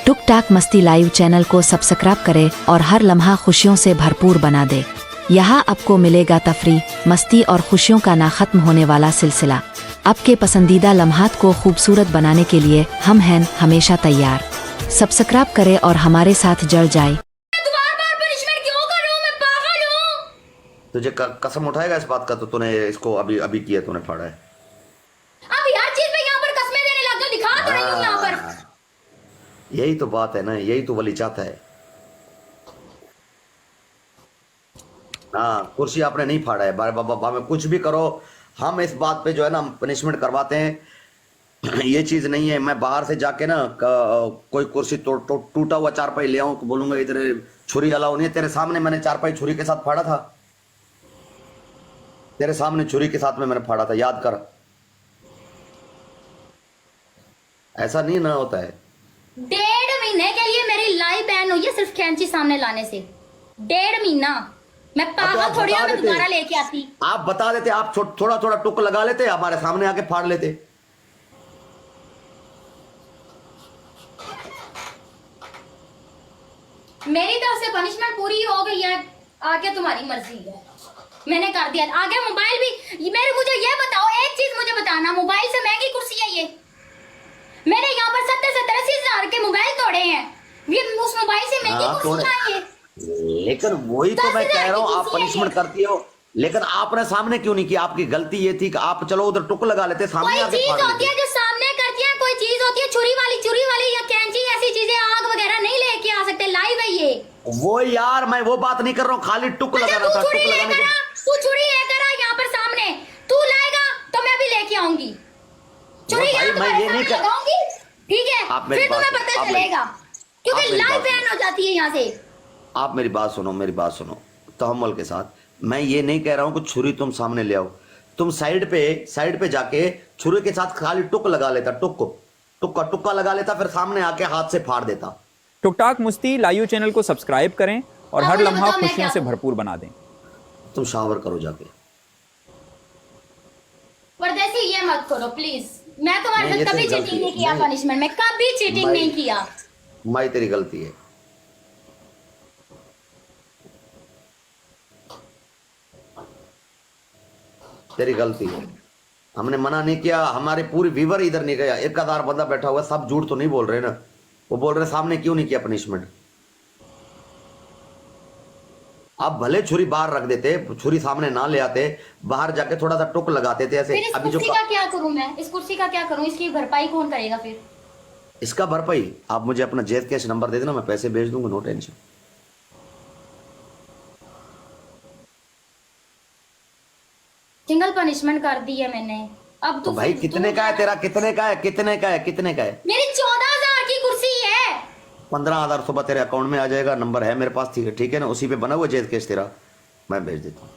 टुक टाक मस्ती live channel को subscribe करें और हर लम्हा खुशियों से भरपूर बना दे। यहाँ आपको मिलेगा तफरी, मस्ती और खुशियों का ना खत्म होने वाला सिलसिला। आपके पसंदीदा लम्हात को खूबसूरत बनाने के लिए हम हैं हमेशा तैयार। सब्सक्राइब करें और हमारे साथ जुड़ जाए। तुझे कसम उठाएगा इस बात का तो तूने इसको अभी अभी किया, तूने फाड़ा है। अब यार चीज में यहाँ पर कसमें देने लग गए, दिखा तो रही हूँ यहाँ पर। यही तो बात है ना, यही तो वली चाहता है। हाँ, कुर्सी आपने नहीं फाड़ा है। बाबा बाबा में कुछ भी करो, हम इस बात पे जो है ना पनिशमेंट करवाते हैं। ये चीज नहीं है मैं बाहर से जाके ना कोई कुर्सी टूटा हुआ चारपाई ले आऊं, बोलूंगा इधर छुरी अलाउ नहीं है। तेरे सामने मैंने चारपाई छुरी के साथ फाड़ा था, तेरे सामने छुरी के साथ में मैंने फाड़ा था, याद कर। ऐसा नहीं ना होता है। 1.5 महीने के लिए मेरी लाइफ बैन हुई है सिर्फ कैंची सामने लाने से। 1.5 महीना मैं पागल थोड़ी हूं, मैं दोबारा लेके आती। आप बता देते, आप थोड़ा थोड़ा टुक लगा लेते, हमारे सामने आके फाड़ लेते। मेरी तरफ से पनिशमेंट पूरी हो गई है, आगे तुम्हारी मर्जी है। मैंने कर दिया। आगे मोबाइल भी मुझे ये बताओ, एक चीज मुझे बताना, मोबाइल से महंगी कुर्सी है ये? मैंने यहाँ पर 70-80 हजार के मोबाइल तोड़े हैं, ये उस मोबाइल से महंगी कुर्सी है ये। लेकिन वही तो मैं कह रहा हूँ, आप पनिशमेंट करती हो, लेकिन आपने सामने क्यों नहीं किया? आपकी गलती ये थी कि आप चलो उधर टुक लगा लेते, सामने आके चीज होती है जो सामने करती है, कोई चीज होती है छुरी वाली या कैंची, ऐसी चीजें आग वगैरह नहीं लेके आ सकते। लाइव है ये। वो यार मैं वो बात नहीं कर रहा हूँ, खाली टुक लगाना था। तू छुरी लेकर आ यहाँ पर सामने, तू लाएगा तो मैं भी लेके आऊंगी छुरी। मैं ये नहीं लगाऊंगी, ठीक है? फिर तुम्हें पता चलेगा, क्योंकि लाइव बैन हो जाती है यहाँ से। आप मेरी बात सुनो, मेरी बात सुनो तहम्मुल के साथ। मैं ये नहीं कह रहा हूँ कि छुरी तुम सामने ले आओ, तुम साइड पे जाके छुरी के साथ खाली टुक लगा लेता, टुक्का लगा लेता, फिर सामने आके हाथ से फाड़ देता। टुक टाक मस्ती लाइव चैनल को सब्सक्राइब करें और हर लम्हा खुशियों से भरपूर बना दें। तुम शावर करो जाके। परदेसी ये मत करो प्लीज। मैं तुम्हारे साथ कभी चीटिंग नहीं किया, पनिशमेंट में कभी चीटिंग नहीं किया। माई तेरी गलती है। तेरी गलती है, हमने मना नहीं किया। हमारे पूरी व्यूवर इधर नहीं गया, 1000 बंदा बैठा हुआ, सब झूठ तो नहीं बोल रहे ना। वो बोल रहे सामने क्यों नहीं किया पनिशमेंट। आप भले छुरी बाहर रख देते, छुरी सामने ना ले आते, बाहर जाके थोड़ा सा टुक लगाते थे ऐसे। अभी जो का क्या करूं मैं, इस कुर्सी का क्या करूं, इसकी भरपाई कौन करेगा फिर? इसका भरपाई आप मुझे अपना जेद कैश नंबर दे देना, मैं पैसे भेज दूंगा, नो टेंशन। सिंगल पनिशमेंट कर दी है मैंने। अब तो भाई कितने का है तेरा? कितने का है? मेरी 14,000 की कुर्सी है। 15,000 सुबह तेरे अकाउंट में आ जाएगा, नंबर है मेरे पास, ठीक है ना? उसी पे बना हुआ जेद केस तेरा, मैं भेज देता हूँ।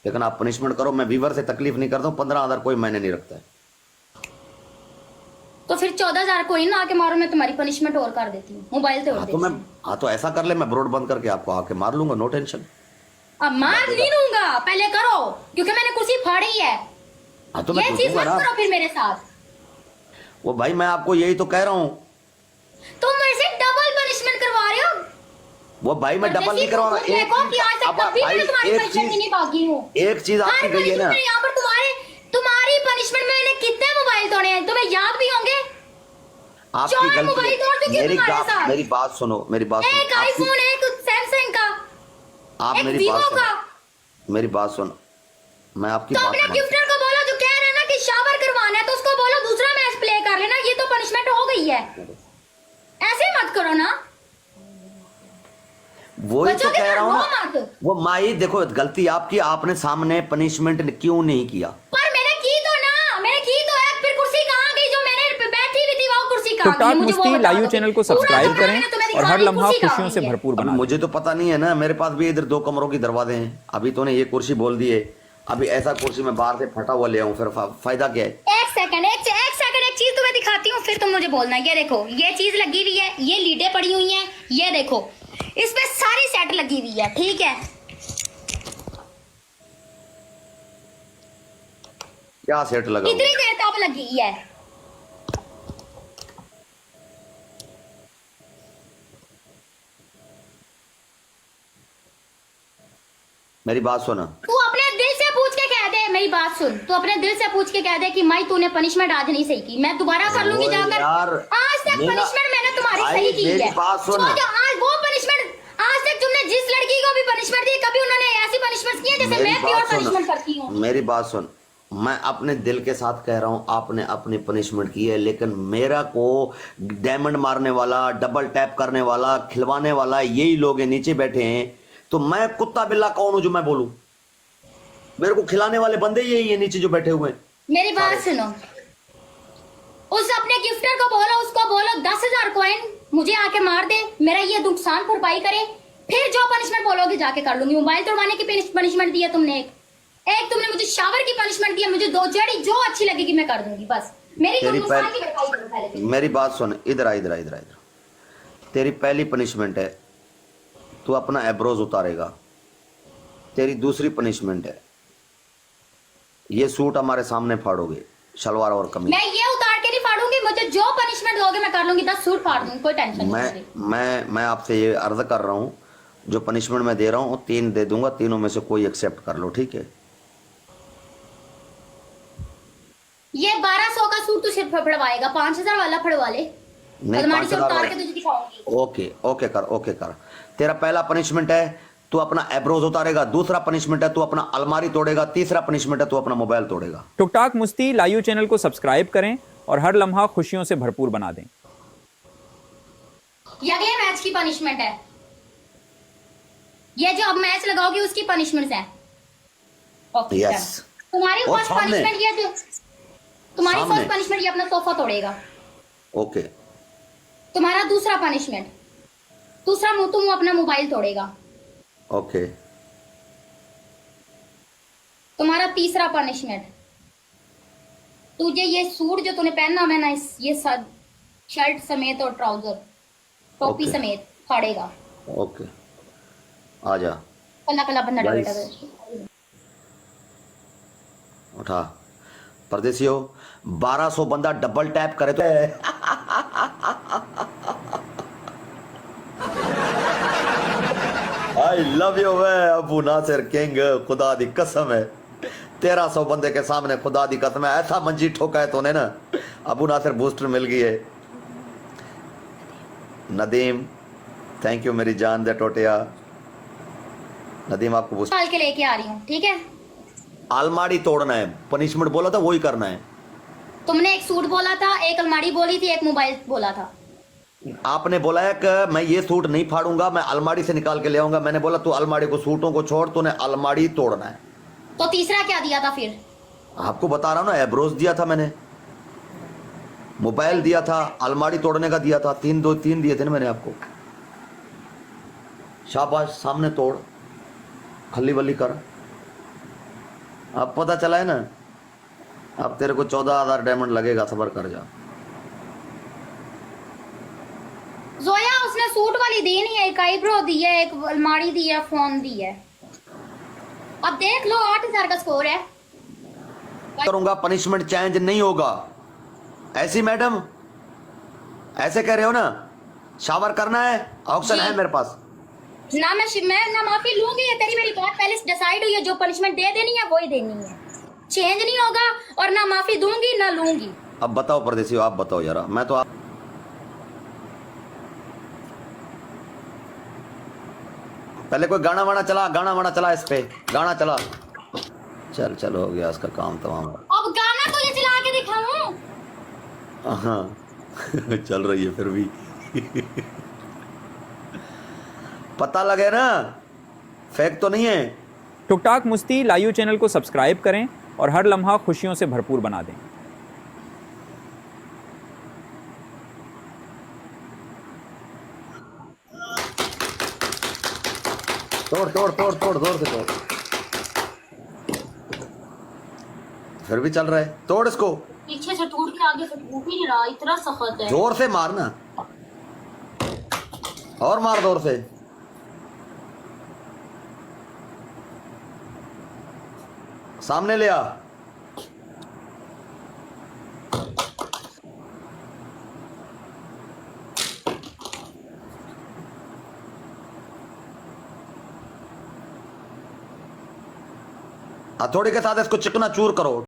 लेकिन आप पनिशमेंट करो, मैं व्यूवर से तकलीफ नहीं करता हूँ। 15,000 कोई मायने नहीं रखता है। तो फिर 14,000 कोई ना आके मारो, मैं तुम्हारी पनिशमेंट और कर देती हूँ, मोबाइल तोड़ देती हूँ। हाँ तो ऐसा कर ले, मैं ब्रॉड बंद करके आपको आके मार लूंगा, नो टेंशन। अब मार नहीं लूंगा, पहले करो, क्योंकि मैंने कुर्सी फाड़ी है। हाँ तो ये चीज मत करो फिर मेरे साथ। वो भाई मैं आपको यही तो कह रहा हूँ, तुम मेरे से डबल पनिशमेंट करवा रहे हो। वो भाई मैं डबल नहीं करवा रहा। एक चीज आपकी गई है ना, यहाँ पर तुम्हारी पनिशमेंट में मैंने कितने मोबाइल तोड़े हैं, तुम्हें याद भी होंगे। आपकी गलती। मेरी बात सुनो, मेरी बात सुनो। एक आईफोन, एक सैमसंग का, आप मेरी बात सुनो, मैं आपकी तो बात अपने गिफ्टर को बोलो जो कह रहे हैं ना कि शावर करवाना है, तो उसको बोलो दूसरा मैच प्ले कर लेना। ये तो पनिशमेंट हो गई है, ऐसे मत करो ना। वही तो कह रहा हूँ ना। वो माई देखो, गलती आपकी, आपने सामने पनिशमेंट क्यों नहीं किया? पर मैंने की तो ना, मैंने की तो है। फिर कुर्सी कहाँ गई जो मैंने बैठी हुई थी, वो कुर्सी कहाँ गई? टुक टाक मस्ती लाइव चैनल को सब्सक्राइब करें और हर लम्हा खुशियों से भरपूर बना दें। मुझे तो पता नहीं है ना, मेरे पास भी इधर 2 कमरों की दरवाजे हैं। अभी तो ने ये कुर्सी बोल दी है, अभी ऐसा कुर्सी मैं बाहर से फटा हुआ ले आऊं, फिर फायदा क्या है? एक सेकंड एक चीज तुम्हें दिखाती हूँ, फिर तुम मुझे बोलना। ये देखो, ये चीज लगी हुई है, ये लीडें पड़ी हुई हैं, ये देखो इसमें सारी सेट लगी हुई है, ठीक है? क्या सेट लगा? कितनी देर तक लगी है? मेरी बात सुन। तू अपने दिल से पूछ के कह दे, मेरी बात सुन, तू अपने दिल से पूछ के कह दे कि माई तूने पनिशमेंट आज नहीं सही की, मैं दोबारा कर लूंगी ओए जाकर। यार, आज तक मेरा- पनिशमेंट मैंने तुम्हारी भाई, सही की मेरी है। बात सुन। जो आज वो पनिशमेंट, आज तक तुमने जिस लड़की को भी पनिशमेंट दी, कभी उन्होंने ऐसी पनिशमेंट की है जैसे मेरी मैं प्योर बात सुन। पनिशमेंट करती हूँ। मेरी बात सुन, मैं अपने दिल के साथ कह रहा हूं, आपने अपनी पनिशमेंट की है, लेकिन मेरा को डायमंड मारने वाला, डबल टैप करने वाला, खिलवाने वाला यही लोग हैं, नीचे बैठे हैं। तो मैं कुत्ता बिल्ला कौन हूं जो मैं बोलूं? मेरे को खिलाने वाले बंदे यही है नीचे जो बैठे हुए हैं। मेरी बात सुनो, उस अपने गिफ्टर को बोलो, उसको बोलो 10,000 कॉइन मुझे आके मार दे, मेरा ये नुकसान भरपाई करे, फिर जो पनिशमेंट बोलोगे जाके कर लूंगी। मोबाइल तोड़वाने की पनिशमेंट दी है तुमने, एक तुमने मुझे शावर की पनिशमेंट दी है, मुझे दो जड़ी जो अच्छी लगेगी मैं कर दूंगी, बस मेरी तेरी नुकसान की भरपाई करो पहले तो। मेरी बात सुन, इधर आ, इधर आ, इधर आ, इधर। तेरी पहली पनिशमेंट है तू अपना एब्रोज उतारेगा। तेरी दूसरी पनिशमेंट है ये सूट हमारे सामने फाड़ोगे, शलवार और कमीज। मैं ये उतार के नहीं फाड़ूंगी, मुझे जो पनिशमेंट दोगे मैं कर लूंगी, 10 सूट फाड़ दूंगी, कोई टेंशन नहीं मुझे। मैं आपसे ये अर्ज कर रहा हूँ, जो पनिशमेंट मैं दे रहा हूँ 3 दे दूंगा, तीनों में से कोई एक्सेप्ट कर लो, ठीक है? ये 1200 का सूट तू सिर्फ फड़वाएगा, 5000 वाला फड़वा ले, नहीं, अलमारी से 5,000 उतार के तुझे दिखाऊंगी। ओके ओके कर, ओके कर। तेरा पहला पनिशमेंट है तू अपना एब्रोज उतारेगा, दूसरा पनिशमेंट है तू अपना अलमारी तोड़ेगा, तीसरा पनिशमेंट है तू अपना मोबाइल तोड़ेगा। टुकटाक मुस्ती लाइव चैनल को सब्सक्राइब करें और हर लम्हा खुशियों से भरपूर बना दें। ये अगले मैच की पनिशमेंट है, ये जो अब मैच लगाओगी उसकी पनिशमेंट है। Okay, yes. तुम्हारी और फर्स्ट सामने। पनिशमेंट ये जो तुम्हारी सामने। फर्स्ट पनिशमेंट ये अपना सोफा तोड़ेगा। ओके तुम्हारा दूसरा पनिशमेंट, दूसरा मुंह तुम अपना मोबाइल तोड़ेगा। ओके तुम्हारा तीसरा पनिशमेंट, तुझे ये सूट जो तूने पहना है ना, ये शर्ट समेत और ट्राउजर टोपी ओके। समेत फाड़ेगा। ओके आ जा, कला कला बंदा Guys। बेटा। उठा। परदेसियों, 1200 बंदा डबल टैप करे तो आई लव यू वे अबू नासिर किंग, खुदा दी कसम है 1300 बंदे के सामने, खुदा दी कसम है, ऐसा मंजी ठोका है तूने ना। अबू नासिर बूस्टर मिल गई है। नदीम थैंक यू मेरी जान दे टोटिया। नदीम आपको बूस्टर डाल के लेके आ रही हूँ, ठीक है? अलमारी तोड़ना है, पनिशमेंट बोला था वही करना है। तुमने एक सूट बोला था, एक अलमारी बोली थी, एक मोबाइल बोला था। आपने बोला है कि मैं ये सूट नहीं फाड़ूंगा, मैं अलमारी से निकाल के ले आऊंगा। मैंने बोला तू अलमारी को, सूटों को छोड़, तूने अलमारी तोड़ना है। तो तीसरा क्या दिया था फिर? आपको बता रहा हूं ना, एब्रोज दिया था मैंने, मोबाइल दिया था, अलमारी तोड़ने का दिया था, तीन दिए थे ना मैंने आपको। शाबाश, सामने तोड़, खल्ली बल्ली कर। अब पता चला है ना, अब तेरे को 14,000 डायमंड लगेगा, सबर कर जा। जोया उसने सूट वाली दी नहीं है, एक आईब्रो दी है, एक अलमारी दी है, फोन दी है। अब देख लो 8,000 का स्कोर है। करूंगा, पनिशमेंट चेंज नहीं होगा। ऐसी मैडम ऐसे कह रहे हो ना, शावर करना है, ऑप्शन जी। है मेरे पास। ना मैं ना माफी लूंगी, ये तेरी मेरी बात पहले से डिसाइड हुई है, जो पनिशमेंट दे देनी है वही देनी है, चेंज नहीं होगा। और ना माफी दूंगी ना लूंगी। अब बताओ परदेसी, आप बताओ जरा। मैं तो आप पहले कोई गाना वाना चला, गाना वाना चला, इस पे गाना चला। चल चल, हो गया इसका काम तमाम। अब गाना तो ये चला के दिखाऊं? हाँ चल रही है फिर भी पता लगे ना, फेक तो नहीं है। टुकटाक मुस्ती लाइव चैनल को सब्सक्राइब करें और हर लम्हा खुशियों से भरपूर बना दें। तोड़ तोड़ तोड़ तोड़, जोर से तोड़। फिर भी चल रहा है, तोड़ इसको। पीछे से टूट के आगे से टूट ही नहीं रहा, इतना सख्त है। जोर से मारना, और मार जोर से। सामने ले आ। हथौड़ी के साथ इसको चिकना चूर करो।